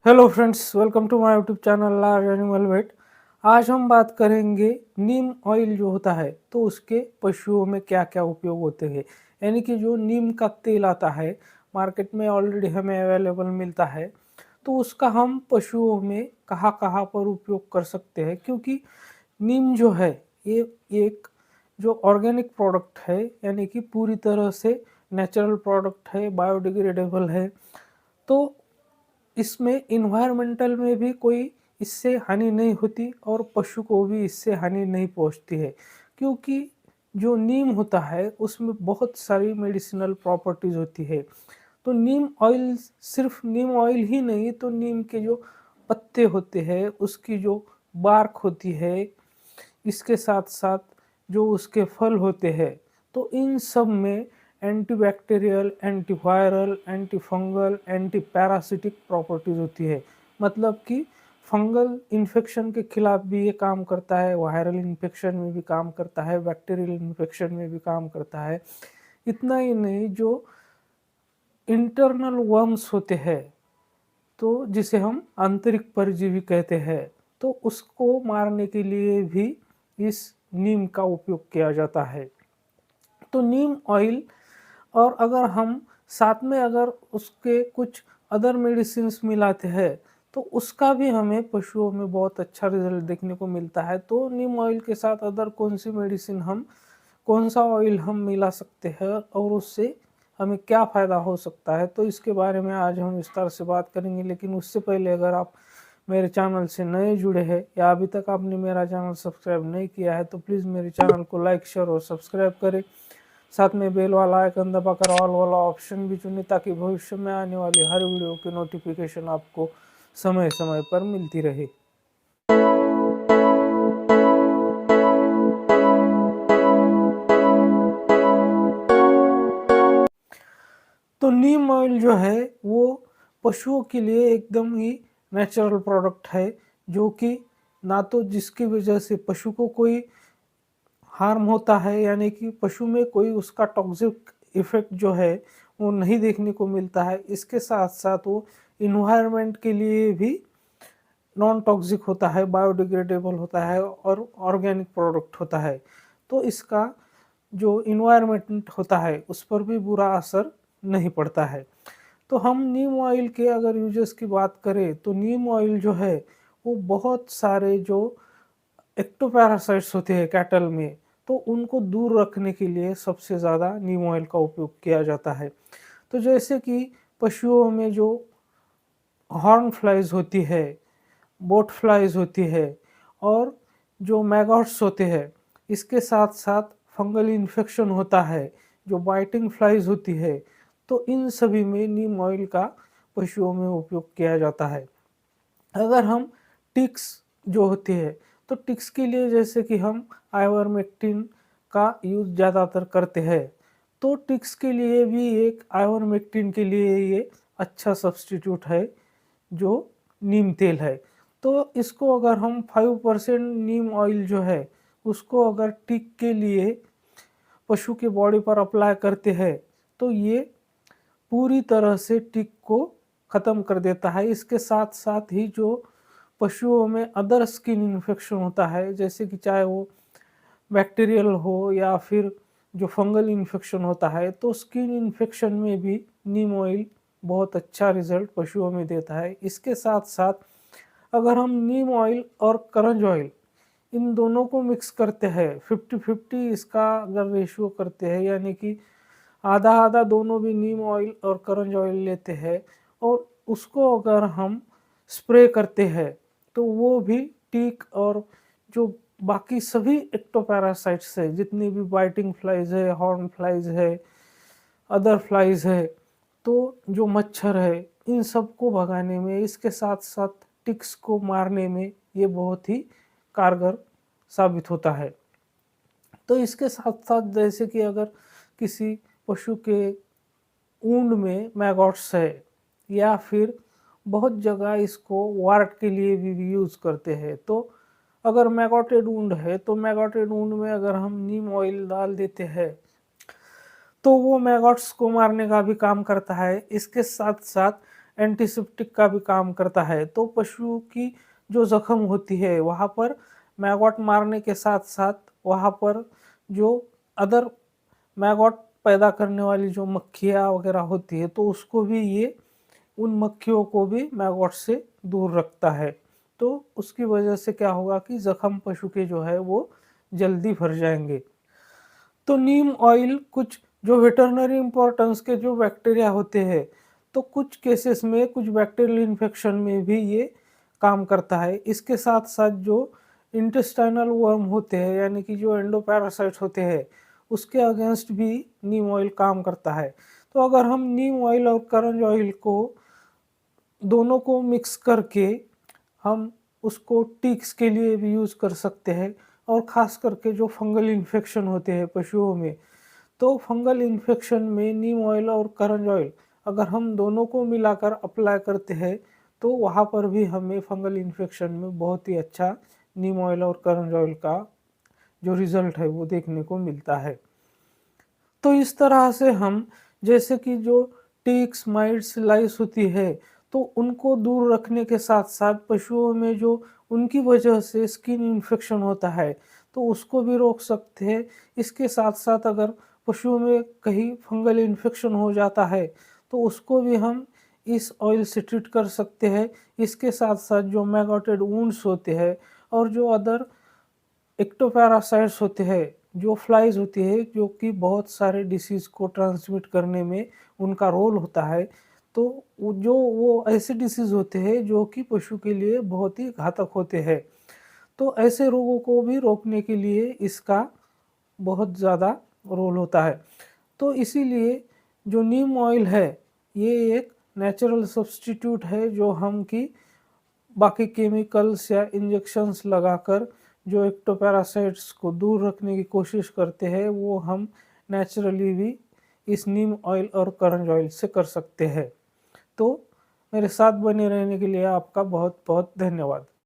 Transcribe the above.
Hello friends, welcome to my YouTube channel large animal vet. आज हम बात करेंगे नीम ऑयल जो होता है तो उसके पशुओं में क्या क्या उपयोग होते हैं। यानी कि जो नीम का तेल आता है मार्केट में ऑलरेडी हमें अवेलेबल मिलता है, तो उसका हम पशुओं में कहाँ कहाँ पर उपयोग कर सकते हैं, क्योंकि नीम जो है ये एक जो ऑर्गेनिक प्रोडक्ट है, यानी कि पूरी तरह से नेचुरल प्रोडक्ट है, बायोडिग्रेडेबल है। तो इसमें इन्वायरमेंटल में भी कोई इससे हानि नहीं होती और पशु को भी इससे हानि नहीं पहुंचती है, क्योंकि जो नीम होता है उसमें बहुत सारी मेडिसिनल प्रॉपर्टीज होती है। तो नीम ऑयल सिर्फ नीम ऑयल ही नहीं, तो नीम के जो पत्ते होते हैं, उसकी जो बार्क होती है, इसके साथ साथ जो उसके फल होते हैं, तो इन सब में antibacterial, antiviral, anti fungal, anti parasitic properties होती है। मतलब कि फंगल इन्फेक्शन के खिलाफ भी ये काम करता है, वायरल इन्फेक्शन में भी काम करता है, बैक्टीरियल इन्फेक्शन में भी काम करता है। इतना ही नहीं, जो इंटरनल वर्म्स होते हैं, तो जिसे हम आंतरिक परजीवी कहते हैं, तो उसको मारने के लिए भी इस नीम का उपयोग किया जाता है। तो नीम ऑयल, और अगर हम साथ में अगर उसके कुछ अदर मेडिसिन्स मिलाते हैं, तो उसका भी हमें पशुओं में बहुत अच्छा रिजल्ट देखने को मिलता है। तो नीम ऑयल के साथ अदर कौन सी मेडिसिन हम, कौन सा ऑयल हम मिला सकते हैं और उससे हमें क्या फ़ायदा हो सकता है, तो इसके बारे में आज हम विस्तार से बात करेंगे। लेकिन उससे पहले अगर आप मेरे चैनल से नए जुड़े हैं या अभी तक आपने मेरा चैनल सब्सक्राइब नहीं किया है, तो प्लीज़ मेरे चैनल को लाइक, शेयर और सब्सक्राइब करें। साथ में बेल वाला आइकन दबाकर ऑल वाला ऑप्शन भी चुनें, ताकि भविष्य में आने वाली हर वीडियो की नोटिफिकेशन आपको समय समय पर मिलती रहे। तो नीम ऑयल जो है वो पशुओं के लिए एकदम ही नेचुरल प्रोडक्ट है, जो कि ना तो जिसकी वजह से पशु को कोई हार्म होता है, यानी कि पशु में कोई उसका टॉक्सिक इफेक्ट जो है वो नहीं देखने को मिलता है। इसके साथ साथ वो इन्वायरमेंट के लिए भी नॉन टॉक्सिक होता है, बायोडिग्रेडेबल होता है और ऑर्गेनिक प्रोडक्ट होता है। तो इसका जो इन्वायरमेंट होता है उस पर भी बुरा असर नहीं पड़ता है। तो हम नीम ऑयल के अगर यूजेस की बात करें, तो नीम ऑयल जो है वो बहुत सारे जो एक्टोपैरासाइट्स होते हैं कैटल में, तो उनको दूर रखने के लिए सबसे ज़्यादा नीम ऑयल का उपयोग किया जाता है। तो जैसे कि पशुओं में जो हॉर्न फ्लाइज होती है, बोट फ्लाइज होती है और जो मैगॉट्स होते हैं, इसके साथ साथ फंगल इन्फेक्शन होता है, जो बाइटिंग फ्लाइज होती है, तो इन सभी में नीम ऑयल का पशुओं में उपयोग किया जाता है। अगर हम टिक्स जो होती है, तो टिक्स के लिए जैसे कि हम आइवरमेक्टिन का यूज़ ज़्यादातर करते हैं, तो टिक्स के लिए भी एक आइवरमेक्टिन के लिए ये अच्छा सब्स्टिट्यूट है जो नीम तेल है। तो इसको अगर हम 5% नीम ऑयल जो है उसको अगर टिक के लिए पशु के बॉडी पर अप्लाई करते हैं, तो ये पूरी तरह से टिक को ख़त्म कर देता है। इसके साथ साथ ही जो पशुओं में अदर स्किन इन्फेक्शन होता है, जैसे कि चाहे वो बैक्टीरियल हो या फिर जो फंगल इन्फेक्शन होता है, तो स्किन इन्फेक्शन में भी नीम ऑयल बहुत अच्छा रिजल्ट पशुओं में देता है। इसके साथ साथ अगर हम नीम ऑयल और करंज ऑयल इन दोनों को मिक्स करते हैं, 50-50 इसका अगर रेशियो करते हैं, यानी कि आधा आधा दोनों भी नीम ऑयल और करंज ऑयल लेते हैं और उसको अगर हम स्प्रे करते हैं, तो वो भी टिक और जो बाकी सभी एक्टोपैरासाइट्स है, जितनी भी बाइटिंग फ्लाइज है, हॉर्न फ्लाइज है, अदर फ्लाइज है, तो जो मच्छर है, इन सबको भगाने में, इसके साथ साथ टिक्स को मारने में ये बहुत ही कारगर साबित होता है। तो इसके साथ साथ जैसे कि अगर किसी पशु के ऊंड में मैगॉट्स है, या फिर बहुत जगह इसको वार्ट के लिए भी यूज़ करते हैं, तो अगर मैगॉटेड वुंड है, तो मैगॉटेड वुंड में अगर हम नीम ऑयल डाल देते हैं, तो वो मैगॉट्स को मारने का भी काम करता है। इसके साथ साथ एंटीसेप्टिक का भी काम करता है। तो पशु की जो ज़ख्म होती है वहाँ पर मैगॉट मारने के साथ-साथ वहाँ पर जो अदर मैगॉट पैदा करने वाली जो मक्खियाँ वगैरह होती है, तो उसको भी ये उन मक्खियों को भी मैगॉट से दूर रखता है। तो उसकी वजह से क्या होगा कि ज़ख्म पशु के जो है वो जल्दी भर जाएँगे। तो नीम ऑयल कुछ जो वेटरनरी इम्पोर्टेंस के जो बैक्टीरिया होते हैं, तो कुछ केसेस में कुछ बैक्टीरियल इन्फेक्शन में भी ये काम करता है। इसके साथ-साथ जो इंटेस्टाइनल वर्म होते हैं यानी कि जो एंडोपैरासाइट्स होते हैं, उसके अगेंस्ट भी नीम ऑयल काम करता है। तो अगर हम नीम ऑयल और करंज ऑयल को दोनों को मिक्स करके हम उसको टिक्स के लिए भी यूज़ कर सकते हैं और ख़ास करके जो फंगल इन्फेक्शन होते हैं पशुओं में, तो फंगल इन्फेक्शन में नीम ऑयल और करंज ऑयल अगर हम दोनों को मिलाकर अप्लाई करते हैं, तो वहाँ पर भी हमें फंगल इन्फेक्शन में बहुत ही अच्छा नीम ऑयल और करंज ऑयल का जो रिज़ल्ट है वो देखने को मिलता है। तो इस तरह से हम जैसे कि जो टिक्स, माइट्स, लाइस होती है, तो उनको दूर रखने के साथ-साथ पशुओं में जो उनकी वजह से स्किन इन्फेक्शन होता है, तो उसको भी रोक सकते हैं। इसके साथ-साथ अगर पशुओं में कहीं फंगल इन्फेक्शन हो जाता है, तो उसको भी हम इस ऑयल से ट्रीट कर सकते हैं। इसके साथ-साथ जो मैगोटेड वुंड्स होते हैं और जो अदर एक्टोपैरासाइट्स होते हैं, जो फ्लाइज़ होती है, जो कि बहुत सारे डिसीज़ को ट्रांसमिट करने में उनका रोल होता है। तो वो ऐसे डिसीज़ होते हैं जो कि पशु के लिए बहुत ही घातक होते हैं। तो ऐसे रोगों को भी रोकने के लिए इसका बहुत ज़्यादा रोल होता है। तो इसीलिए जो नीम ऑयल है, ये एक नेचुरल सब्स्टिट्यूट है जो हम कि बाकी केमिकल्स या इंजेक्शंस लगाकर जो एक्टोपैरासाइट्स को दूर रखने की कोशिश करते हैं, वो हम नेचुरली भी इस नीम ऑयल और करंज ऑयल से कर सकते हैं। तो मेरे साथ बने रहने के लिए आपका बहुत-बहुत धन्यवाद।